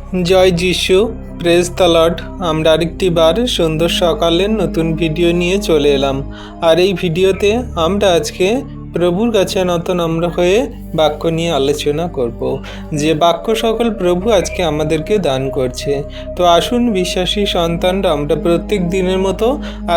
জয় যিশু, praise the Lord. আমরা আরেকটি বার সুন্দর সকালের নতুন ভিডিও নিয়ে চলে এলাম। আর এই ভিডিওতে আমরা আজকে প্রভুর কাছে নত নম্র হয়ে বাক্য নিয়ে আলোচনা করব, যে বাক্য সকল প্রভু আজকে আমাদেরকে দান করছে। তো আসুন বিশ্বাসী সন্তানরা আমরা প্রত্যেক দিনের মতো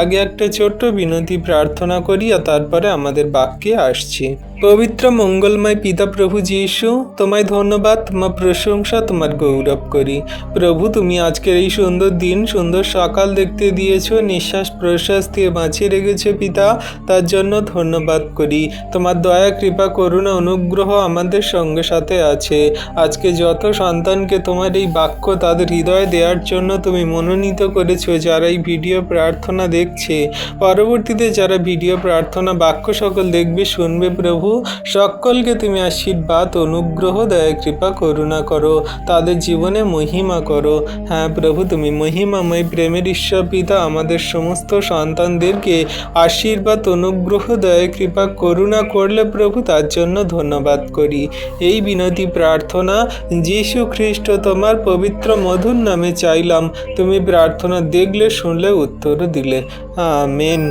আগে একটা ছোট্ট বিনতি প্রার্থনা করি, আর তারপরে আমাদের বাক্যে আসছি। পবিত্র মঙ্গলময় পিতা প্রভু যীশু, তোমায় ধন্যবাদ, তোমার প্রশংসা, তোমার গৌরব করি। প্রভু, তুমি আজকের এই সুন্দর দিন, সুন্দর সকাল দেখতে দিয়েছো, নিঃশ্বাস প্রশ্বাস দিয়ে বাঁচিয়ে রেখেছো পিতা, তার জন্য ধন্যবাদ করি। তোমার দয়া, কৃপা, করুণা, অনুগ্রহ আমাদের সঙ্গে সাথে আছে। আজকে যত সন্তানকে তোমার এই বাক্য তাদের হৃদয়ে দেওয়ার জন্য তুমি মনোনীত করেছো, যারা এই ভিডিও প্রার্থনা দেখছে, পরবর্তীতে যারা ভিডিও প্রার্থনা বাক্য সকল দেখবে, শুনবে, প্রভু সকলকে তুমি আশীর্বাদ, অনুগ্রহ, দয়া, কৃপা, করুণা করো, তাদের জীবনে মহিমা করো। হ্যাঁ প্রভু, তুমি মহিমাময় প্রেমের ঈশ্বর পিতা, আমাদের সমস্ত সন্তানদেরকে আশীর্বাদ, অনুগ্রহ, দয়া, কৃপা, করুণা করলে প্রভু, তার জন্য ধন্যবাদ করি। এই বিনতি প্রার্থনা যীশু খ্রিস্ট তোমার পবিত্র মধুর নামে চাইলাম। তুমি প্রার্থনা দেখলে, শুনলে, উত্তর দিলে। আমেন।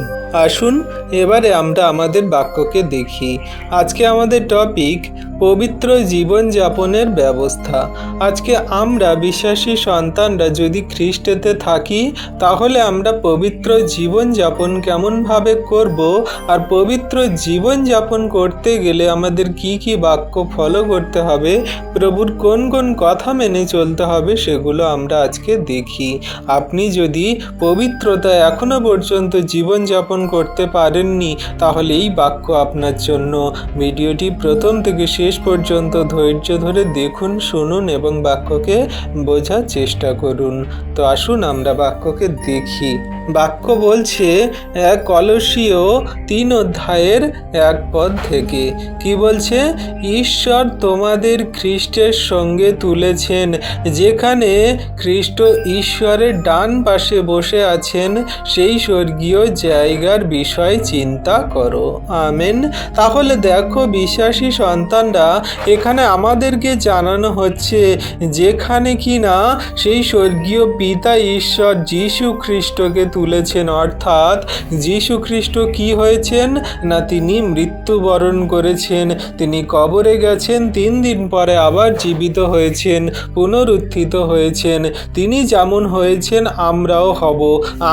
আসুন এবারে আমরা আমাদের বাক্যকে দেখি। আজকে আমাদের টপিক পবিত্র জীবনযাপনের ব্যবস্থা। আজকে আমরা বিশ্বাসী সন্তানরা যদি খ্রিস্টেতে থাকি, তাহলে আমরা পবিত্র জীবনযাপন কেমনভাবে করব, আর পবিত্র জীবনযাপন করতে গেলে আমাদের কি কি বাক্য ফলো করতে হবে, প্রভুর কোন কোন কথা মেনে চলতে হবে, সেগুলো আমরা আজকে দেখি। আপনি যদি পবিত্রতা এখনো পর্যন্ত জীবনযাপন করতে পারেননি, তাহলে এই বাক্য আপনার জন্য। ভিডিওটি প্রথম থেকে শেষ পর্যন্ত ধৈর্য ধরে দেখুন, শুনুন এবং বাক্যকে বোঝার চেষ্টা করুন। তো আসুন আমরা বাক্যকে দেখি। বাক্য বলছে কলসীয় 3 অধ্যায়ের 1 পদ থেকে। কি বলছে? ঈশ্বর তোমাদের খ্রিস্টের সঙ্গে তুলেছেন, যেখানে খ্রিস্ট ঈশ্বরের ডান পাশে বসে আছেন, সেই স্বর্গীয় জায়গার বিষয় চিন্তা করো। আমেন। তাহলে দেখো বিশ্বাসী সন্তানরা, এখানে আমাদেরকে জানানো হচ্ছে, যেখানে কি না সেই স্বর্গীয় পিতা ঈশ্বর যীশু খ্রিস্টকে তুলেছেন। অর্থাৎ যীশু খ্রিস্ট কি হয়েছেন না, তিনি মৃত্যুবরণ করেছেন, তিনি কবরে গেছেন, 3 দিন পরে আবার জীবিত হয়েছেন, পুনরুত্থিত হয়েছেন। তিনি যেমন হয়েছেন আমরাও হব।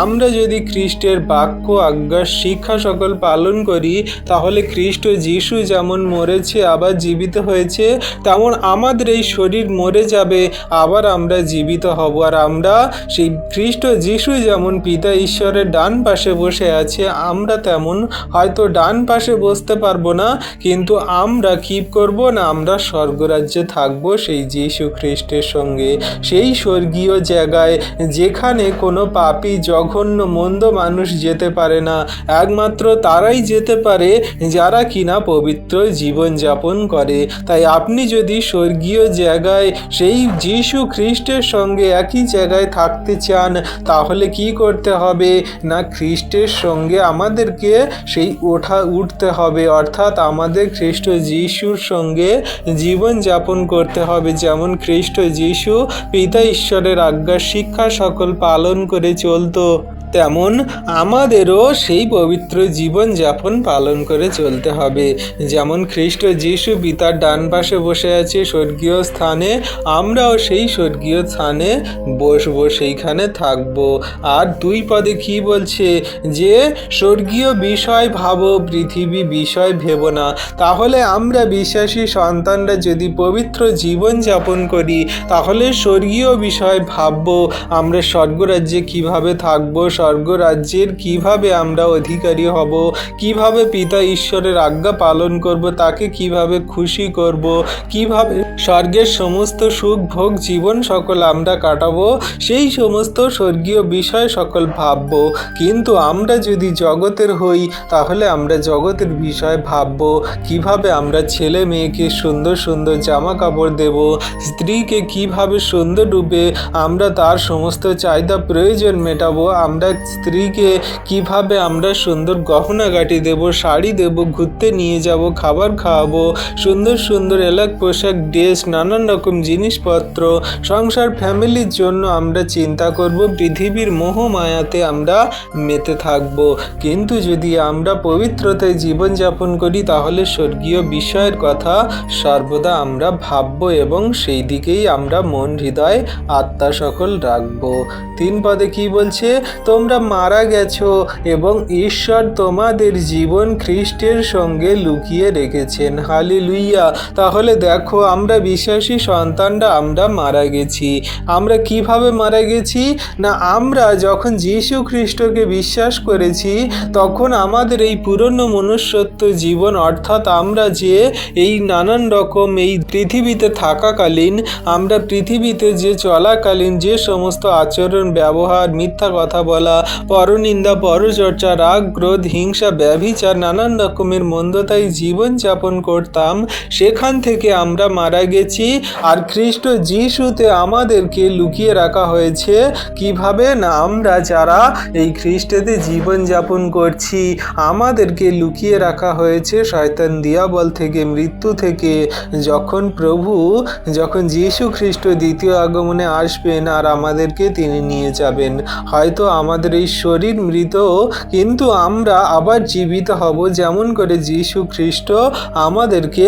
আমরা যদি খ্রিস্টের বাক্য, আজ্ঞা, শিক্ষা সকল পালন করি, তাহলে খ্রিস্ট যীশু যেমন মরেছে আবার জীবিত হয়েছে, তেমন আমাদের এই শরীর মরে যাবে, আবার আমরা জীবিত হব। আর আমরা সেই খ্রিস্ট যীশু যেমন পিতা ঈশ্বরের ডান পাশে বসে আছে, আমরা তেমন হয়তো ডান পাশে বসতে পারবো না, কিন্তু আমরা কি করব না, আমরা স্বর্গরাজ্যে থাকবো সেই যীশু খ্রিস্টের সঙ্গে, সেই স্বর্গীয় জায়গায়, যেখানে কোনো পাপী, জঘন্য, মন্দ মানুষ যেতে পারে না। একমাত্র তারাই যেতে পারে যারা কিনা পবিত্র জীবনযাপন করে। তাই আপনি যদি স্বর্গীয় জায়গায় সেই যীশু খ্রিস্টের সঙ্গে একই জায়গায় থাকতে চান, তাহলে কি করতে হবে না, খ্রিস্টের সঙ্গে আমাদেরকে সেই উঠতে হবে। অর্থাৎ আমাদের খ্রিস্ট যীশুর সঙ্গে জীবনযাপন করতে হবে। যেমন খ্রিস্ট যীশু পিতা ঈশ্বরের আজ্ঞা, শিক্ষা সকল পালন করে চলতো, তেমন আমাদেরও সেই পবিত্র জীবনযাপন পালন করে চলতে হবে। যেমন খ্রিস্ট যীশু পিতার ডান পাশে বসে আছে স্বর্গীয় স্থানে, আমরাও সেই স্বর্গীয় স্থানে বসবো, সেইখানে থাকবো। আর 2 পদে কি বলছে? যে স্বর্গীয় বিষয় ভাবো, পৃথিবী বিষয় ভেবো না। তাহলে আমরা বিশ্বাসী সন্তানরা যদি পবিত্র জীবনযাপন করি, তাহলে স্বর্গীয় বিষয় ভাববো, আমরা স্বর্গরাজ্যে কিভাবে থাকবো, স্বর্গরাজ্যের কিভাবে আমরা অধিকারী হব, কিভাবে পিতা ঈশ্বরের আজ্ঞা পালন করব, তাকে কিভাবে খুশি করব, কিভাবে স্বর্গের সমস্ত সুখ ভোগ জীবন সকল আমরা কাটাবো, সেই সমস্ত স্বর্গীয় বিষয় সকল ভাবব। কিন্তু আমরা যদি জগতের হই, তাহলে আমরা জগতের বিষয় ভাবব, কিভাবে আমরা ছেলে মেয়েকে সুন্দর সুন্দর জামা কাপড় দেব, স্ত্রীকে কিভাবে সুন্দর রূপে আমরা তার সমস্ত চাহিদা প্রয়োজন মেটাবো, আমরা আমরা স্ত্রীকে কিভাবে আমরা সুন্দর গহনাগাটি দেব, শাড়ি দেব, ঘুরতে নিয়ে যাব, খাবার খাওয়াবো, সুন্দর সুন্দর এলাক পোশাক, ড্রেস, নানান রকম জিনিসপত্র, সংসার ফ্যামিলির জন্য আমরা চিন্তা করব, পৃথিবীর মোহমায়াতে আমরা মেতে থাকব। কিন্তু যদি আমরা পবিত্রতায় জীবনযাপন করি তাহলে স্বর্গীয় বিষয়ের কথা সর্বদা আমরা ভাবব এবং সেই দিকেই আমরা মন, হৃদয়, আত্মা সকল রাখব। 3 পদে কি বলছে? তোমরা মারা গেছো এবং ঈশ্বর তোমাদের জীবন খ্রিস্টের সঙ্গে লুকিয়ে রেখেছেন। হালেলুইয়া। তাহলে দেখো, আমরা বিশ্বাসী সন্তানরা আমরা মারা গেছি। আমরা কিভাবে মারা গেছি? না, আমরা যখন যীশু খ্রিস্টকে বিশ্বাস করেছি তখন আমাদের এই পুরনো মনুষ্যত্ব জীবন, অর্থাৎ আমরা যে এই নানান রকম এই পৃথিবীতে থাকাকালীন, আমরা পৃথিবীতে যে চলাকালীন যে সমস্ত আচরণ, ব্যবহার, মিথ্যা কথা বলা, পরনিন্দা, পরচর্চা, রাগ, ক্রোধ, হিংসা, ব্যভিচার, নানান রকমের মন্দতায় জীবনযাপন করতাম, সেখান থেকে আমরা মারা গেছি। আর খ্রিস্ট যিশুতে আমাদেরকে লুকিয়ে রাখা হয়েছে। কিভাবে? না, আমরা যারা এই খ্রিস্টেতে জীবনযাপন করছি আমাদেরকে লুকিয়ে রাখা হয়েছে শয়তান দিয়াবল থেকে, মৃত্যু থেকে। যখন যীশু খ্রিস্ট দ্বিতীয় আগমনে আসবেন আর আমাদেরকে তিনি নিয়ে যাবেন, হয়তো আমাদের এই শরীর মৃত, কিন্তু আমরা আবার জীবিত হব, যেমন করে যীশু খ্রিস্ট আমাদেরকে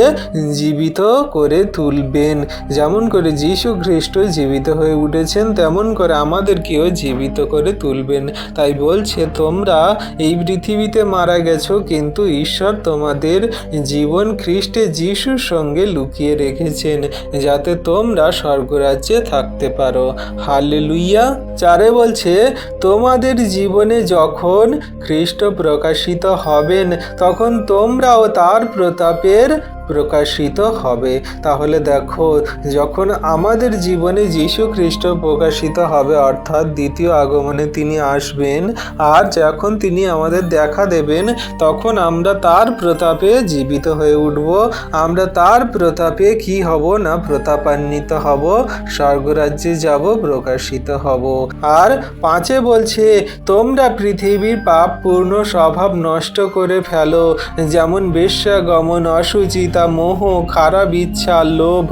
জীবিত করে তুলবেন। যেমন করে যীশু খ্রিস্ট জীবিত হয়ে উঠেছেন তেমন করে আমাদেরকেও জীবিত করে তুলবেন। তাই বলছে, তোমরা এই পৃথিবীতে মারা গেছো কিন্তু ঈশ্বর তোমাদের জীবন খ্রিস্টে যিশুর সঙ্গে লুকিয়ে রেখেছেন যাতে তোমরা স্বর্গরাজ্যে থাকতে পারো। হালেলুইয়া। 4 বলছে, তোমাদের জীবনে যখন খ্রিস্ট প্রকাশিত হবেন তখন তোমরাও তার প্রতাপের প্রকাশিত হবে। তাহলে দেখো, যখন আমাদের জীবনে যীশু খ্রিস্ট প্রকাশিত হবে, অর্থাৎ দ্বিতীয় আগমনে তিনি আসবেন, আর যখন তিনি আমাদের দেখা দেবেন তখন আমরা তার প্রতাপে জীবিত হয়ে উঠব। আমরা তার প্রতাপে কি হব? না, প্রতাপান্বিত হব, স্বর্গরাজ্যে যাব, প্রকাশিত হব। আর 5 বলছে, তোমরা পৃথিবীর পাপপূর্ণ স্বভাব নষ্ট করে ফেলো, যেমন বেশ্যাগমন, অশুচিতা, মোহ, খারাপ ইচ্ছা, লোভ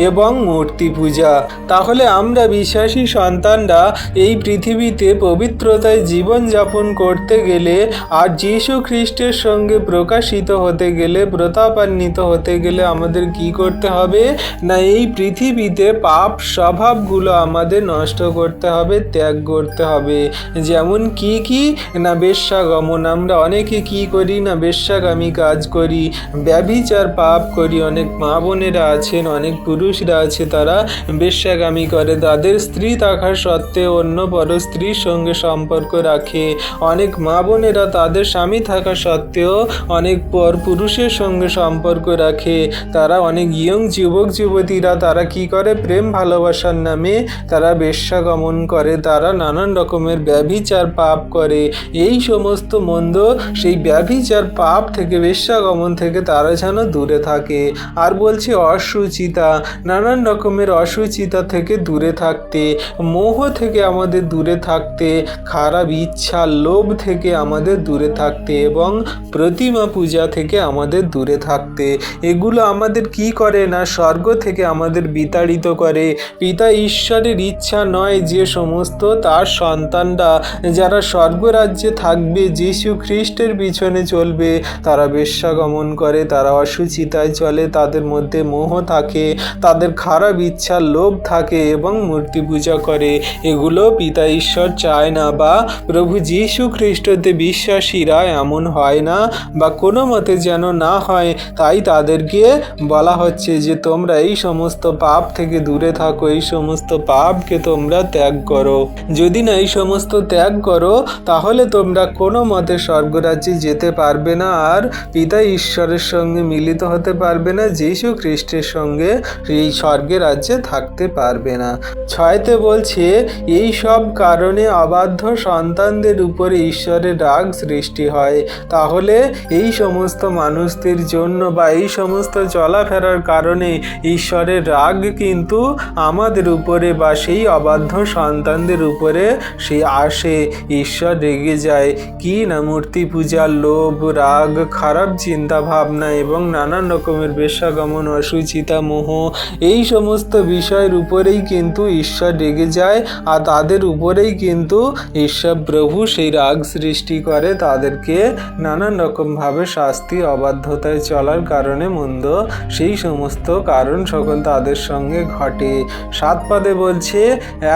এবং মূর্তি পূজা। তাহলে আমরা বিশ্বাসী সন্তানরা এই পৃথিবীতে পবিত্রতায় জীবনযাপন করতে গেলে আর যীশু খ্রিস্টের সঙ্গে প্রকাশিত হতে গেলে, প্রতাপান্বিত হতে গেলে আমাদের কি করতে হবে? না, এই পৃথিবীতে পাপ স্বভাবগুলো আমাদের নষ্ট করতে হবে, ত্যাগ করতে হবে। যেমন কি? না, বেশ্যাগমন। আমরা অনেকে কি করি? না, বেশ্যাগামী কাজ করি, ব্যভিচার পাপ করি। অনেক মা বোনেরা আছেন, অনেক পুরুষরা আছে, তারা বেশ্যাগামী করে। তাদের স্ত্রী থাকার সত্ত্বেও অন্য পর স্ত্রীর সঙ্গে সম্পর্ক রাখে। অনেক মা বোনেরা তাদের স্বামী থাকা সত্ত্বেও অনেক পর পুরুষের সঙ্গে সম্পর্ক রাখে। তারা অনেক ইয়ং যুবক যুবতীরা তারা কি করে? প্রেম ভালোবাসার নামে তারা বেশ্যাগমন করে, তারা নানান রকমের ব্যভিচার পাপ করে। এই সমস্ত মন্দ, সেই ব্যভিচার পাপ থেকে, বেশ্যাগমন থেকে তারা যেন দূরে থাকে। আর বলছে অশুচিতা, নানান রকমের অশুচিতা থেকে দূরে থাকতে, মোহ থেকে আমাদের দূরে থাকতে, খারাপ ইচ্ছা, লোভ থেকে আমাদের দূরে থাকতে এবং প্রতিমা পূজা থেকে আমাদের দূরে থাকতে। এগুলো আমাদের কি করে? না, স্বর্গ থেকে আমাদের বিতাড়িত করে। পিতা ঈশ্বরের ইচ্ছা নয় যে সমস্ত তার সন্তানরা যারা স্বর্গরাজ্যে থাকবে, যীশু খ্রিস্টের পিছনে চলবে, তারা বেশ্যাগমন করে, তারা অশুচিতায় চলে, তাদের মধ্যে মোহ থাকে, তাদের খারাপ ইচ্ছা, লোভ থাকে এবং মূর্তি পূজা করে। এগুলো পিতা ঈশ্বর চায় না, বা প্রভু যীশু খ্রিস্টতে বিশ্বাসীরা এমন হয় না, বা কোনো মতে যেন না হয়। তাই তাদেরকে বলা হচ্ছে যে তোমরা এই সমস্ত পাপ থেকে দূরে থাকো, এই সমস্ত পাপকে তোমরা ত্যাগ করো। যদি না এই সমস্ত ত্যাগ করো তাহলে তোমরা কোনো মতে স্বর্গরাজ্যে যেতে পারবে না আর পিতা ঈশ্বরের সঙ্গে মিলিত হতে পারবে না, যীশু খ্রিস্টের সঙ্গে এই স্বর্গের রাজ্যে থাকতে পারবে না। 6তে বলছে এই সব কারণে অবাধ্য সন্তানদের উপরে ঈশ্বরের রাগ সৃষ্টি হয়। তাহলে এই সমস্ত মানুষদের জন্য বা এই সমস্ত চলাফেরার কারণে ঈশ্বরের রাগ কিন্তু আমাদের উপরে বা সেই অবাধ্য সন্তানদের উপরে সে আসে। ঈশ্বর রেগে যায় কি না মূর্তি পূজা, লোভ, রাগ, খারাপ চিন্তা ভাবনা এবং নানান রকমের বেশ্যাগমন, অসুচিতা, মোহ, এই সমস্ত বিষয়ের উপরেই কিন্তু ঈশ্বর রেগে যায়। আর তাদের উপরেই কিন্তু ঈশ্বর প্রভু সেই রাগ সৃষ্টি করে, তাদেরকে নানান রকমভাবে শাস্তি, অবাধ্যতায় চলার কারণে মন্দ সেই সমস্ত কারণ সকল তাদের সঙ্গে ঘটে। 7 পদে বলছে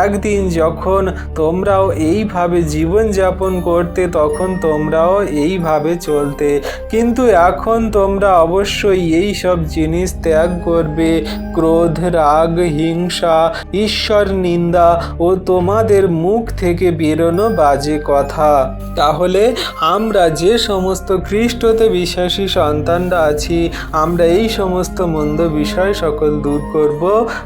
একদিন যখন তোমরাও এইভাবে জীবনযাপন করতে তখন তোমরাও এইভাবে চলতে, কিন্তু এখন তোমরা অবশ্যই এই সব জিনিস ত্যাগ করবে: ক্রোধ, রাগ, হিংসা, ঈশ্বর নিন্দা ও তোমাদের মুখ থেকে বেরোনো বাজে কথা। তাহলে আমরা যে সমস্ত খ্রিস্টতে বিশ্বাসী সন্তানরা আছি, আমরা এই সমস্ত মন্দ বিষয় সকল দূর করব।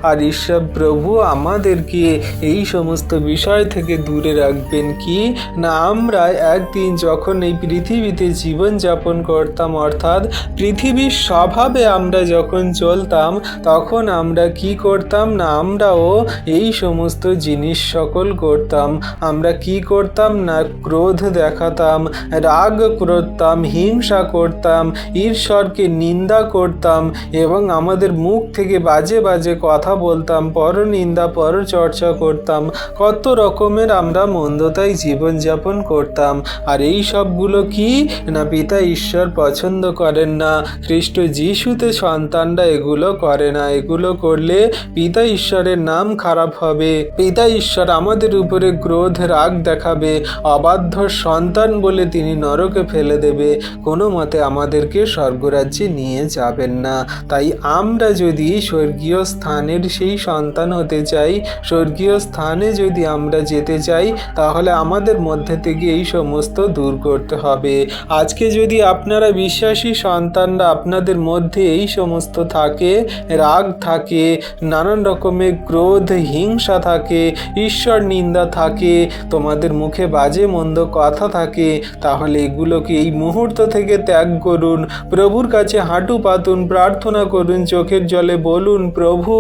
আর ঈশ্বর প্রভু আমাদেরকে এই সমস্ত বিষয় থেকে দূরে রাখবেন কি না, আমরা একদিন যখন এই পৃথিবীতে জীবনযাপন করতাম, অর্থাৎ পৃথিবীর স্বভাবে আমরা যখন চলতাম, তখন আমরা কি করতাম না, আমরাও এই সমস্ত জিনিস সকল করতাম। আমরা কি করতাম না, ক্রোধ দেখাতাম, রাগ করতাম, হিংসা করতাম, ঈশ্বরকে নিন্দা করতাম এবং আমাদের মুখ থেকে বাজে বাজে কথা বলতাম, পরনিন্দা, পরচর্চা করতাম, কত রকমের আমরা মন্দতায় জীবনযাপন করতাম। আর এই সবগুলো কি না পিতা ঈশ্বর পছন্দ করেন না। খ্রিস্ট যিশুতে সন্তানরা এগুলো করে না। এগুলো করলে পিতা ঈশ্বরের নাম খারাপ হবে, পিতা ঈশ্বর আমাদের উপরে ক্রোধ, রাগ দেখাবে, অবাধ্য সন্তান বলে তিনি নরকে ফেলে দেবে, কোনো মতে আমাদেরকে স্বর্গরাজ্যে নিয়ে যাবেন না। তাই আমরা যদি স্বর্গীয় স্থানের সেই সন্তান হতে চাই, স্বর্গীয় স্থানে যদি আমরা যেতে চাই, তাহলে আমাদের মধ্যে থেকে এই সমস্ত দূর করতে হবে। আজকে যদি আপনারা বিশ্বাসী সন্তানরা, আপনাদের মধ্যে এই সমস্ত থাকে, রাগ থাকে, নানান রকমের ক্রোধ, হিংসা থাকে, ঈশ্বর নিন্দা থাকে, তোমাদের মুখে বাজে মন্দ কথা থাকে, তাহলে এগুলোকে এই মুহূর্ত থেকে ত্যাগ করুন। প্রভুর কাছে হাঁটু পাতুন, প্রার্থনা করুন, চোখের জলে বলুন, প্রভু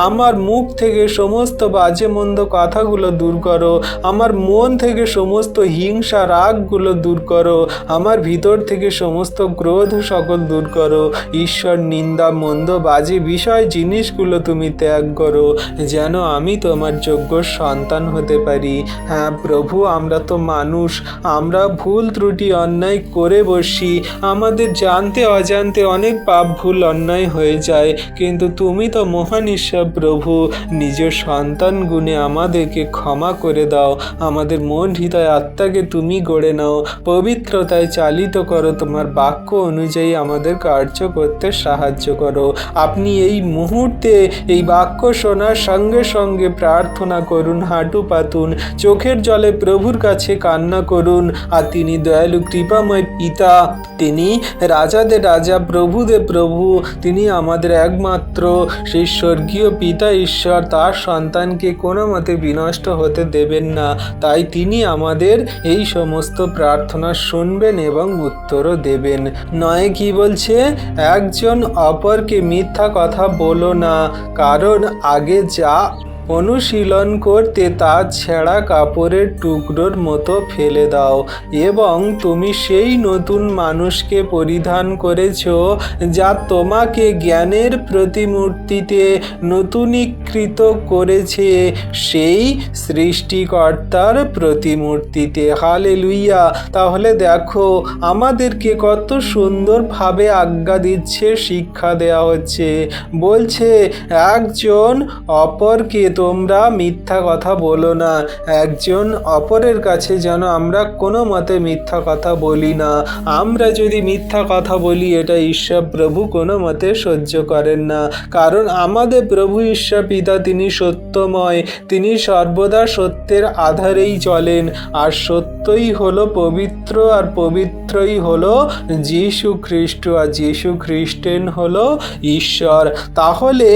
আমার মুখ থেকে সমস্ত বাজে মন্দ কথাগুলো দূর করো, আমার মন থেকে সমস্ত হিংসা, রাগগুলো দূর করো, আমার ভিতর থেকে সমস্ত ক্রোধ সকল দূর করো, ঈশ্বর নিন্দা, মন্দ বাজে বিষয় জিনিসগুলো তুমি ত্যাগ করো, যেন আমি তোমার যোগ্য সন্তান হতে পারি। হ্যাঁ প্রভু, আমরা তো মানুষ, আমরা ভুল ত্রুটি অন্যায় করে বসি, আমাদের জানতে অজান্তে অনেক পাপ ভুল অন্যায় হয়ে যায়, কিন্তু তুমি তো মহান ঈশ্বর প্রভু, নিজ সন্তান গুণে আমাদেরকে ক্ষমা করে দাও, আমাদের মন, হৃদয়, আত্মাকে তুমি গড়ে নাও, পবিত্রতায় চালিত করো, তোমার বাক্য অনুযায়ী আমাদের কার্য করতে সাহায্য করো। আপনি এই মুহূর্তে এই বাক্য শোনার সঙ্গে সঙ্গে প্রার্থনা করুন, হাঁটু পাতুন, চোখের জলে প্রভুর কাছে কান্না করুন। আর তিনি দয়ালু কৃপাময় পিতা, তিনি রাজাদের রাজা, প্রভুদের প্রভু, তিনি আমাদের একমাত্র সেই স্বর্গীয় পিতা ঈশ্বর, তার সন্তানকে কোনো মতে বিনষ্ট হতে দেবেন না। তাই তিনি আমাদের এই সমস্ত প্রার্থনা শুনবেন এবং উত্তরও দেবেন। নয় কি বলছে, একজন অপরকে মিথ্যা কথা বলো না, কারণ আগে যা অনুশীলন করতে তা ছেঁড়া কাপড়ের টুকরোর মতো ফেলে দাও, এবং তুমি সেই নতুন মানুষকে পরিধান করেছ যা তোমাকে জ্ঞানের প্রতিমূর্তিতে নতুনীকৃত করেছে, সেই সৃষ্টিকর্তার প্রতিমূর্তিতে। হালেলুইয়া। তাহলে দেখো আমাদেরকে কত সুন্দরভাবে আজ্ঞা দিচ্ছে, শিক্ষা দেওয়া হচ্ছে, বলছে একজন অপরকে তোমরা মিথ্যা কথা বলো না, একজন অপরের কাছে যেন আমরা কোনো মতে মিথ্যা কথা বলি না। আমরা যদি মিথ্যা কথা বলি এটা ঈশ্বর প্রভু কোনো মতে সহ্য করেন না, কারণ আমাদের প্রভু ঈশ্বর পিতা তিনি সত্যময়, তিনি সর্বদা সত্যের আধারেই চলেন, আর সত্যই হলো পবিত্র, আর পবিত্রই হলো যীশু খ্রিস্ট, আর যীশু খ্রিস্টেন হলো ঈশ্বর। তাহলে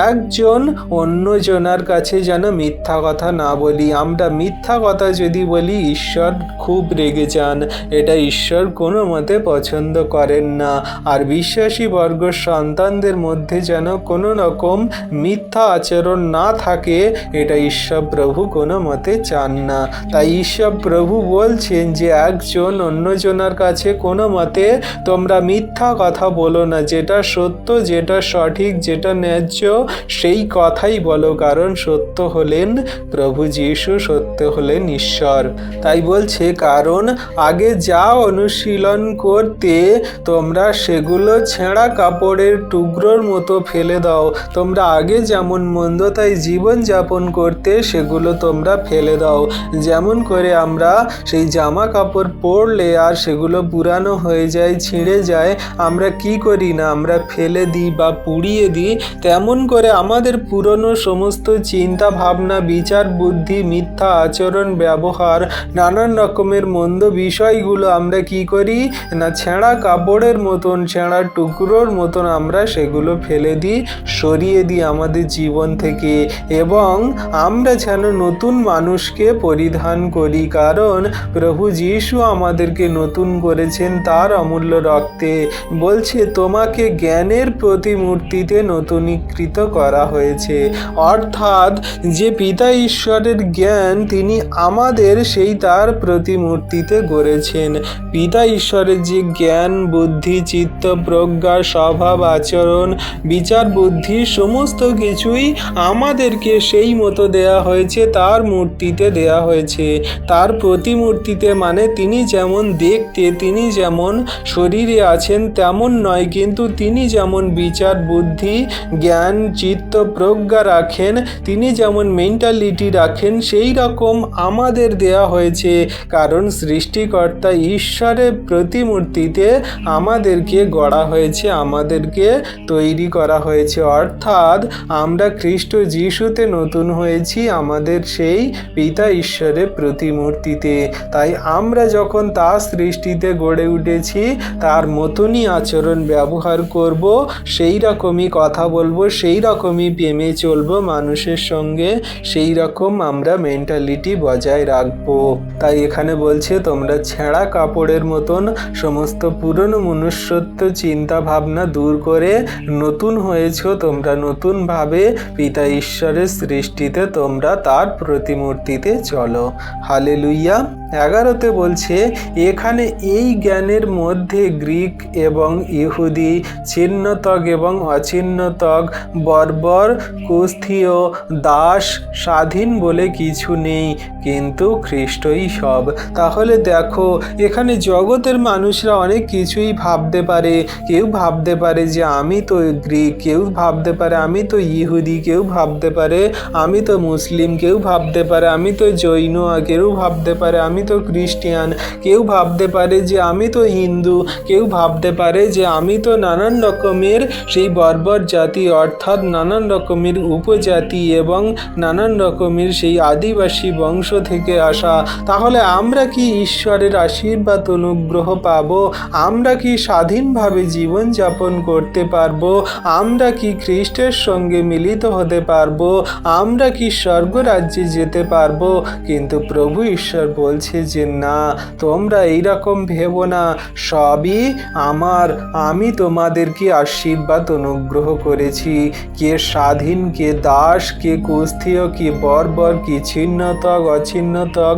একজন অন্যজনের কাছে যেন মিথ্যা কথা না বলি। আমরা মিথ্যা কথা যদি বলি ঈশ্বর খুব রেগে যান, এটা ঈশ্বর কোনো মতে পছন্দ করেন না। আর বিশ্বাসী বর্গ সন্তানদের মধ্যে যেন কোনো রকম মিথ্যা আচরণ না থাকে, এটা ঈশ্বর প্রভু কোনো মতে চান না। তাই ঈশ্বর প্রভু বলছেন যে একজন অন্যজনের কাছে কোনো মতে তোমরা মিথ্যা কথা বলো না, যেটা সত্য, যেটা সঠিক, যেটা ন্যায্য সেই কথাই বলো, কারণ সত্য হলেন প্রভু যীশু, সত্য হলেন ঈশ্বর। তাই বলছে কারণ আগে যা অনুশীলন করতে তোমরা সেগুলো ছেঁড়া কাপড়ের টুকরোর মতো ফেলে দাও। তোমরা আগে যেমন মন্দতায় জীবনযাপন করতে সেগুলো তোমরা ফেলে দাও। যেমন করে আমরা সেই জামা কাপড় পরলে আর সেগুলো পুরানো হয়ে যায়, ছিঁড়ে যায়, আমরা কি করি না, আমরা ফেলে দিই বা পুড়িয়ে দিই। তেমন করে আমাদের পুরনো সমস্ত চিন্তা ভাবনা, বিচার বুদ্ধি, মিথ্যা আচরণ, ব্যবহার, নানান রকমের মন্দ বিষয়গুলো আমরা কি করি না, ছেঁড়া কাপড়ের মতন, ছেঁড়া টুকরোর মতন আমরা সেগুলো ফেলে দিই, সরিয়ে দিই আমাদের জীবন থেকে, এবং আমরা যেন নতুন মানুষকে পরিধান করি, কারণ প্রভু যীশু আমাদেরকে নতুন করেছেন তার অমূল্য রক্তে। বলছে তোমাকে জ্ঞানের প্রতিমূর্তিতে নতুনীকৃত করা হয়েছে, অর্থাৎ যে পিতা ঈশ্বরের জ্ঞান তিনি আমাদের সেই তার প্রতিমূর্তিতে গড়েছেন। পিতা ঈশ্বরের যে জ্ঞান, বুদ্ধি, চিত্ত, প্রজ্ঞা, স্বভাব, আচরণ, বিচার বুদ্ধি সমস্ত কিছুই আমাদেরকে সেই মতো দেয়া হয়েছে, তার মূর্তিতে দেয়া হয়েছে, তার প্রতিমূর্তিতে। মানে তিনি যেমন দেখতে, তিনি যেমন শরীরে আছেন তেমন নয়, কিন্তু তিনি যেমন বিচার বুদ্ধি, জ্ঞান, চিত্ত, প্রজ্ঞা রাখেন, তিনি যেমন মেন্টালিটি রাখেন, সেই রকম আমাদের দেয়া হয়েছে, কারণ সৃষ্টিকর্তা ঈশ্বরের প্রতিমূর্তিতে আমাদেরকে গড়া হয়েছে, আমাদেরকে তৈরি করা হয়েছে, অর্থাৎ আমরা খ্রিস্ট যীশুতে নতুন হয়েছি, আমাদের সেই পিতা ঈশ্বরের প্রতিমূর্তিতে। তাই আমরা যখন তার সৃষ্টিতে গড়ে উঠেছি, তার মতনই আচরণ ব্যবহার করব, সেই রকমই কথা বলবো, সেই রকমই প্রেমে চলবো মানুষের সঙ্গে, সেই রকম আমরা মেন্টালিটি বজায় রাখবো। তাই এখানে বলছে তোমরা ছেঁড়া কাপড়ের মতন সমস্ত পুরনো মনুষ্যত্ব চিন্তা ভাবনা দূর করে নতুন হয়েছ, তোমরা নতুনভাবে পিতা ঈশ্বরের সৃষ্টিতে তোমরা তার প্রতিমূর্তিতে চলো। হালেলুইয়া। 11তে বলছে এখানে এই জ্ঞানের মধ্যে গ্রিক এবং ইহুদি, ছিন্নতক এবং অছিন্নতক, বর্বর, কুস্থীয়, দাস, স্বাধীন বলে কিছু নেই, কিন্তু খ্রিস্টই সব। তাহলে দেখো এখানে জগতের মানুষরা অনেক কিছুই ভাবতে পারে। কেউ ভাবতে পারে যে আমি তো গ্রিক, কেউ ভাবতে পারে আমি তো ইহুদি, কেউ ভাবতে পারে আমি তো মুসলিম, কেউ ভাবতে পারে আমি তো জৈন, কেউ ভাবতে পারে আমি তো খ্রিস্টান, কেউ ভাবতে পারে যে আমি তো হিন্দু, কেউ ভাবতে পারে যে আমি তো নানান রকমের সেই বর্বর জাতি, অর্থাৎ নানান রকমের উপজাতি এবং নানান রকমের সেই আদিবাসী বংশ থেকে আসা। তাহলে আমরা কি ঈশ্বরের আশীর্বাদ অনুগ্রহ পাবো? আমরা কি স্বাধীনভাবে জীবনযাপন করতে পারবো? আমরা কি খ্রিস্টের সঙ্গে মিলিত হতে পারবো? আমরা কি স্বর্গরাজ্যে যেতে পারবো? কিন্তু প্রভু ঈশ্বর বলছে যে না, তোমরা এইরকম ভেবো না, সবই আমার, আমি তোমাদেরকে আশীর্বাদ অনুগ্রহ করেছি। কে স্বাধীন, কে দাস, কে কুস্থীয়, কে বর্বর, কে ছিন্নতক, অছিন্নতক,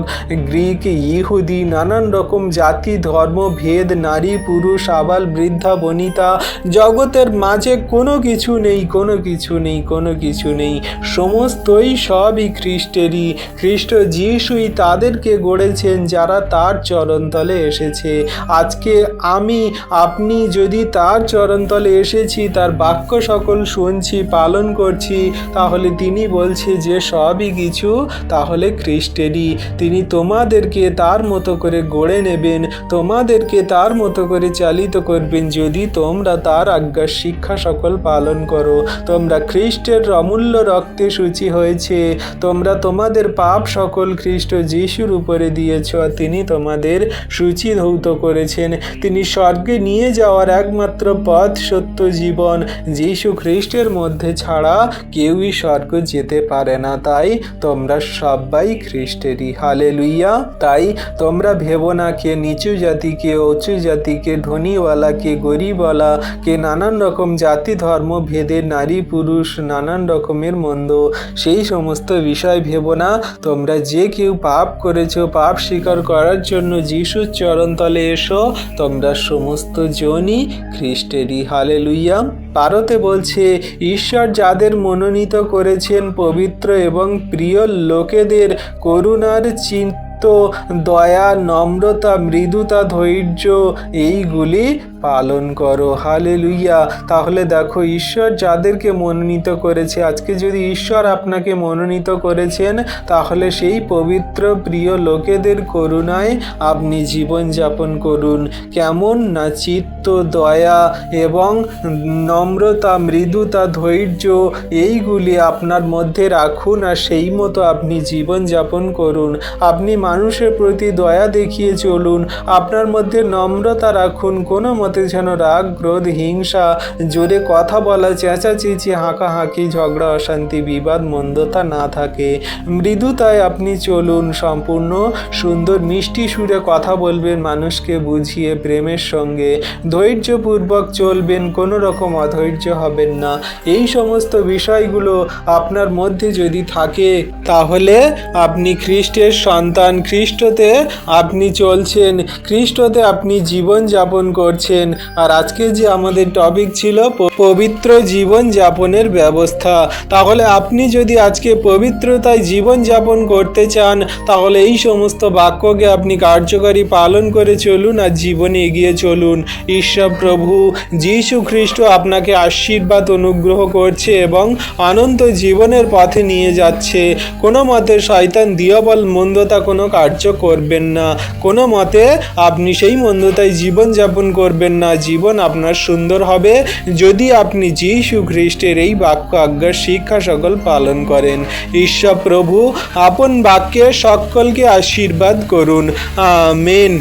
গ্রিক, ইহুদি, নানান রকম জাতি, ধর্ম, ভেদ, নারী, পুরুষ, আবাল, বৃদ্ধা, বনিতা, জগতের মাঝে কোনো কিছু নেই, কোনো কিছু নেই, কোনো কিছু নেই, সমস্তই সবই খ্রিস্টেরই। খ্রিস্ট যিশুই তাদেরকে গড়েছেন যারা তার চরণতলে এসেছে। আজকে আমি আপনি যদি তার চরণতলে এসেছি, তার বাক্য সকল শুনছি, পালন করছি, তাহলে তিনি বলছে যে সবই কিছু তাহলে খ্রিস্টেরই। তিনি তোমাদেরকে তার মতো করে গড়ে নেবেন, তোমাদেরকে তার মতো করে চালিত করবেন যদি তোমরা তার আজ্ঞার শিক্ষা সকল পালন করো। তোমরা খ্রিস্টের অমূল্য রক্তে শুচি হয়েছে, তোমরা তোমাদের পাপ সকল খ্রিস্ট যিশুর উপরে দিয়েছ, তিনি তোমাদের শুচি ধৌত করেছেন। তিনি স্বর্গে নিয়ে যাওয়ার একমাত্র পথ, সত্য, জীবন যিশু খ্রিস্টের মধ্যে ছাড়া কেউই স্বর্গ যেতে পারে না। তাই তোমরা সবাই খ্রিস্টেরই। হালেলুইয়া। তাই তোমরা ভেবো না কে নিচু জাতি, কে উঁচু জাতি, কে ধনীওয়ালা, কে গরিবওয়ালা, কে নানান রকম জাতি ধর্ম ভেদের, নারী পুরুষ, নানান রকমের মন্দ, সেই সমস্ত বিষয় ভেবো না। তোমরা যে কেউ পাপ করেছো, পাপ স্বীকার করার জন্য যিশুর চরণতলে এসো, তোমরা সমস্ত জনই খ্রিস্টেরই। হালেলুইয়া। পারতে বলছে, ঈশ্বর যাদের মনোনীত করেছেন পবিত্র এবং প্রিয় লোকেদের করুণার চিত্ত, দয়া, নম্রতা, মৃদুতা, ধৈর্য এইগুলি পালন করো। হালেলুইয়া। তাহলে দেখো, ঈশ্বর যাদেরকে মনোনীত করেছে, আজকে যদি ঈশ্বর আপনাকে মনোনীত করেছেন, তাহলে সেই পবিত্র প্রিয় লোকেদের করুণায় আপনি জীবন যাপন করুন। কেমন না চিত্ত, দয়া এবং নম্রতা, মৃদুতা, ধৈর্য এইগুলি আপনার মধ্যে রাখুন, আর সেই মতো আপনি জীবন যাপন করুন। আপনি মানুষের প্রতি দয়া দেখিয়ে চলুন, আপনার মধ্যে নম্রতা রাখুন, কোনো মতে যেন রাগ, ক্রোধ, হিংসা, জোরে কথা বলা, চেঁচাচেঁচি, হাঁকাহাঁকি, ঝগড়া, অশান্তি, বিবাদ, মন্দতা না থাকে। মৃদুতায় আপনি চলুন, সম্পূর্ণ সুন্দর মিষ্টি সুরে কথা বলবেন মানুষকে বুঝিয়ে প্রেমের সঙ্গে। ধৈর্যপূর্বক চলবেন, কোনো রকম অধৈর্য হবেন না। এই সমস্ত বিষয়গুলো আপনার মধ্যে যদি থাকে, তাহলে আপনি খ্রিস্টের সন্তান, খ্রিস্টতে আপনি চলছেন, খ্রিস্টতে আপনি জীবন যাপন করছেন। আর আজকে যে আমাদের টপিক ছিল পবিত্র জীবন যাপনের ব্যবস্থা, তাহলে আপনি যদি আজকে পবিত্রতায় জীবন যাপন করতে চান, তাহলে এই সমস্ত বাক্যকে আপনি কার্যকারী পালন করে চলুন আর জীবনে এগিয়ে চলুন। ঈশ্বর প্রভু যীশু খ্রিস্ট আপনাকে আশীর্বাদ অনুগ্রহ করছে এবং অনন্ত জীবনের পথে নিয়ে যাচ্ছে। কোনো মতে শয়তান দিয়াবল মন্দতা কোনো কার্য করবেন না, কোনো মতে আপনি সেই মন্দতায় জীবন যাপন করবেন না। জীবন আপনার সুন্দর হবে যদি আপনি যীশু খ্রিস্টের এই বাক্য আজ্ঞার শিক্ষা সকল পালন করেন। ঈশ্বর প্রভু আপন বাক্যে সকলকে আশীর্বাদ করুন। আমেন।